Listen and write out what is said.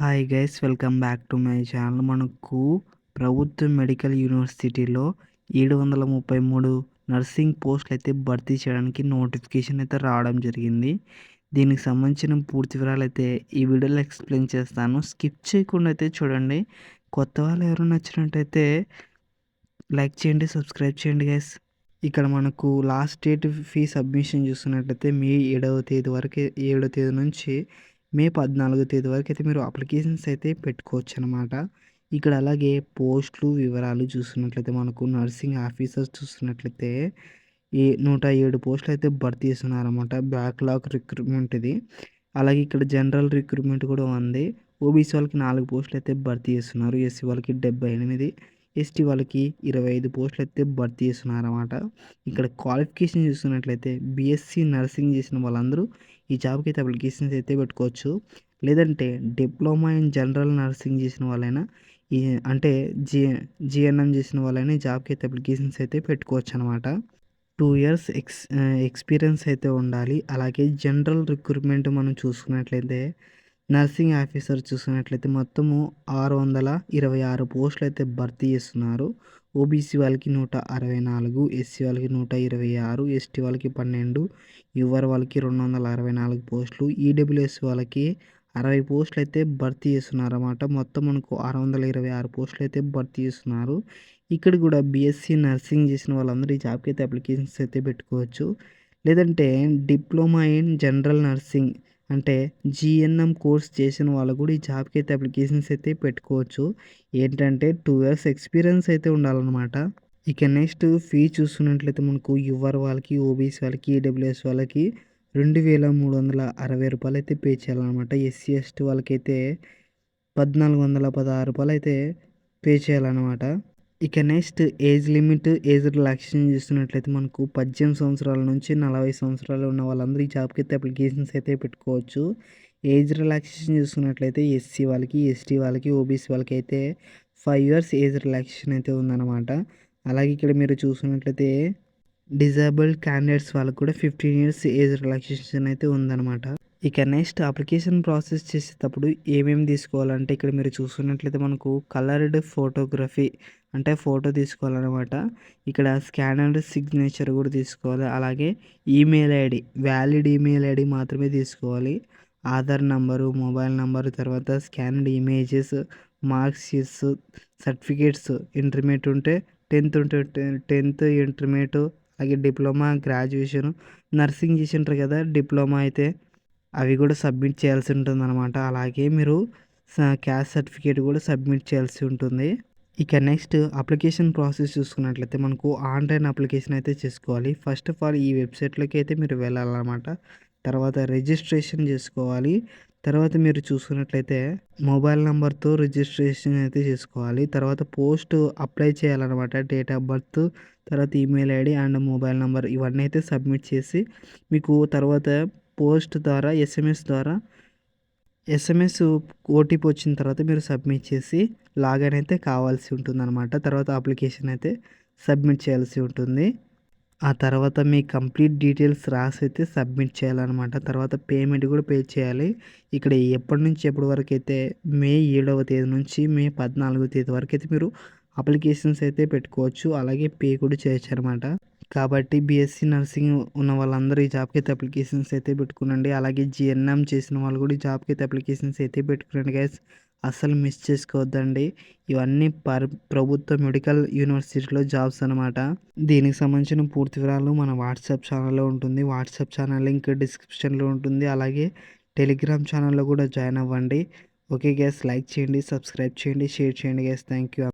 Hi guys, welcome back to my channel. మనకు ప్రభుత్వ medical యూనివర్సిటీలో 733 నర్సింగ్ పోస్టులు అయితే భర్తీ చేయడానికి నోటిఫికేషన్ అయితే రావడం జరిగింది. దీనికి సంబంధించిన పూర్తి వివరాలు అయితే ఈ వీడియోలో ఎక్స్ప్లెయిన్ చేస్తాను. స్కిప్ చేయకుండా అయితే చూడండి. కొత్త వాళ్ళు ఎవరైనా నచ్చినట్టయితే లైక్ చేయండి, సబ్స్క్రైబ్ చేయండి గైస్. ఇక్కడ మనకు లాస్ట్ డేట్ ఫీ సబ్మిషన్ చూస్తున్నట్లయితే మే 7వ తేదీ వరకు, 7వ తేదీ నుంచి మే 14వ తేదీ వరకు అయితే మీరు అప్లికేషన్స్ అయితే పెట్టుకోవచ్చు అనమాట. ఇక్కడ అలాగే పోస్టులు వివరాలు చూస్తున్నట్లయితే మనకు నర్సింగ్ ఆఫీసర్స్ చూస్తున్నట్లయితే 107 పోస్టులు అయితే భర్తీ చేస్తున్నారన్నమాట. బ్యాక్లాగ్ రిక్రూట్మెంట్ ఇది. అలాగే ఇక్కడ జనరల్ రిక్రూట్మెంట్ కూడా ఉంది. ఓబీసీ వాళ్ళకి 4 పోస్టులు అయితే భర్తీ చేస్తున్నారు. ఎస్సీ వాళ్ళకి 78, ఎస్టీ వాళ్ళకి 25 పోస్టులు అయితే భర్తీ చేస్తున్నారన్నమాట. ఇక్కడ క్వాలిఫికేషన్ చూస్తున్నట్లయితే బీఎస్సీ నర్సింగ్ చేసిన వాళ్ళందరూ ఈ జాబ్కి అయితే అప్లికేషన్స్ అయితే పెట్టుకోవచ్చు. లేదంటే డిప్లొమా ఇన్ జనరల్ నర్సింగ్ చేసిన వాళ్ళైనా అంటే జిఎన్ఎం చేసిన వాళ్ళైనా ఈ జాబ్కి అయితే అప్లికేషన్స్ అయితే పెట్టుకోవచ్చు అనమాట. 2 ఇయర్స్ ఎక్స్పీరియన్స్ అయితే ఉండాలి. అలాగే జనరల్ రిక్రూట్మెంట్ మనం చూసుకున్నట్లయితే నర్సింగ్ ఆఫీసర్ చూసుకున్నట్లయితే మొత్తము 626 పోస్టులు అయితే భర్తీ చేస్తున్నారు. ఓబీసీ వాళ్ళకి 164, ఎస్సీ వాళ్ళకి 126, ఎస్టీ వాళ్ళకి 12, యువర్ వాళ్ళకి 264 పోస్టులు, ఈడబ్ల్యూఎస్ వాళ్ళకి 60 పోస్టులు అయితే భర్తీ చేస్తున్నారు అన్నమాట. మొత్తం మనకు 626 పోస్టులు అయితే భర్తీ చేస్తున్నారు. ఇక్కడ కూడా బీఎస్సీ నర్సింగ్ చేసిన వాళ్ళందరూ ఈ జాబ్కి అయితే అప్లికేషన్స్ అయితే పెట్టుకోవచ్చు. లేదంటే డిప్లొమా ఇన్ జనరల్ నర్సింగ్ అంటే జిఎన్ఎం కోర్స్ చేసిన వాళ్ళు కూడా ఈ జాబ్కి అయితే అప్లికేషన్స్ అయితే పెట్టుకోవచ్చు. ఏంటంటే 2 ఇయర్స్ ఎక్స్పీరియన్స్ అయితే ఉండాలన్నమాట. ఇక నెక్స్ట్ ఫీ చూసుకున్నట్లయితే మనకు యువర్ వాళ్ళకి, ఓబీసీ వాళ్ళకి, ఈడబ్ల్యూఎస్ వాళ్ళకి 2360 రూపాయలు అయితే పే చేయాలన్నమాట. ఎస్సీ ఎస్టీ వాళ్ళకైతే 1416 అయితే పే చేయాలన్నమాట. ఇక next age limit, age relaxation చూస్తున్నట్లయితే మనకు 18 సంవత్సరాల నుంచి 40 సంవత్సరాలు ఉన్న వాళ్ళందరూ ఈ జాబ్కి అయితే అప్లికేషన్స్ అయితే పెట్టుకోవచ్చు. ఏజ్ రిలాక్సేషన్ చూసుకున్నట్లయితే ఎస్సీ వాళ్ళకి, ఎస్టీ వాళ్ళకి, ఓబీసీ వాళ్ళకి అయితే 5 ఇయర్స్ ఏజ్ రిలాక్సేషన్ అయితే ఉందన్నమాట. అలాగే ఇక్కడ మీరు చూసుకున్నట్లయితే డిజేబుల్డ్ క్యాండిడేట్స్ వాళ్ళకు కూడా 15 ఇయర్స్ ఏజ్ రిలాక్సేషన్ అయితే ఉందన్నమాట. ఇక నెక్స్ట్ అప్లికేషన్ ప్రాసెస్ చేసేటప్పుడు ఏమేమి తీసుకోవాలంటే ఇక్కడ మీరు చూసుకున్నట్లయితే మనకు కలర్డ్ ఫోటోగ్రఫీ అంటే ఫోటో తీసుకోవాలన్నమాట. ఇక్కడ స్కానర్డ్ సిగ్నేచర్ కూడా తీసుకోవాలి. అలాగే email ID, valid email ID మాత్రమే తీసుకోవాలి. ఆధార్ నంబరు, మొబైల్ నంబరు, తర్వాత స్కానర్డ్ images, marks sheets, certificates, intermediate ఉంటే 10th ఉంటే 10th, ఇంటర్మీడియట్, అలాగే డిప్లొమా, గ్రాడ్యుయేషన్, నర్సింగ్ చేసి ఉంటారు కదా డిప్లొమా అయితే అవి కూడా సబ్మిట్ చేయాల్సి ఉంటుందన్నమాట. అలాగే మీరు క్యాస్ట్ సర్టిఫికేట్ కూడా సబ్మిట్ చేయాల్సి ఉంటుంది. ఇక నెక్స్ట్ అప్లికేషన్ ప్రాసెస్ చూసుకున్నట్లయితే మనకు ఆన్లైన్ అప్లికేషన్ అయితే చేసుకోవాలి. ఫస్ట్ ఆఫ్ ఆల్ ఈ వెబ్సైట్లోకి అయితే మీరు వెళ్ళాలన్నమాట. తర్వాత రిజిస్ట్రేషన్ చేసుకోవాలి. తర్వాత మీరు చూసుకున్నట్లయితే మొబైల్ నెంబర్తో రిజిస్ట్రేషన్ అయితే చేసుకోవాలి. తర్వాత పోస్ట్ అప్లై చేయాలన్నమాట. డేట్ ఆఫ్ బర్త్, తర్వాత email ID and mobile number ఇవన్నీ అయితే సబ్మిట్ చేసి మీకు తర్వాత పోస్ట్ ద్వారా ఎస్ఎంఎస్ ఓటీపీ వచ్చిన తర్వాత మీరు సబ్మిట్ చేసి లాగిన్ అయితే కావాల్సి ఉంటుందన్నమాట. తర్వాత అప్లికేషన్ అయితే సబ్మిట్ చేయాల్సి ఉంటుంది. ఆ తర్వాత మీ కంప్లీట్ డీటెయిల్స్ రాసి అయితే సబ్మిట్ చేయాలన్నమాట. తర్వాత పేమెంట్ కూడా పే చేయాలి. ఇక్కడ ఎప్పటి నుంచి ఎప్పటి వరకు అయితే మే 7వ తేదీ నుంచి మే 14వ తేదీ వరకు అయితే మీరు అప్లికేషన్స్ అయితే పెట్టుకోవచ్చు. అలాగే పే కూడా చేయొచ్చు అనమాట. కాబట్టి బీఎస్సీ నర్సింగ్ ఉన్న వాళ్ళందరూ ఈ జాబ్కి అయితే అప్లికేషన్స్ అయితే పెట్టుకునండి. అలాగే జిఎన్ఎం చేసిన వాళ్ళు కూడా ఈ జాబ్కి అయితే అప్లికేషన్స్ అయితే పెట్టుకునండి గైస్. అస్సలు మిస్ చేసుకోవద్దండి. ఇవన్నీ ప్రభుత్వ మెడికల్ యూనివర్సిటీలో జాబ్స్ అనమాట. దీనికి సంబంధించిన పూర్తి వివరాలు మన వాట్సాప్ ఛానల్లో ఉంటుంది. వాట్సాప్ ఛానల్ లింక్ డిస్క్రిప్షన్లో ఉంటుంది. అలాగే టెలిగ్రామ్ ఛానల్లో కూడా జాయిన్ అవ్వండి. ఓకే గైస్, లైక్ చేయండి, సబ్స్క్రైబ్ చేయండి, షేర్ చేయండి గైస్. Thank you.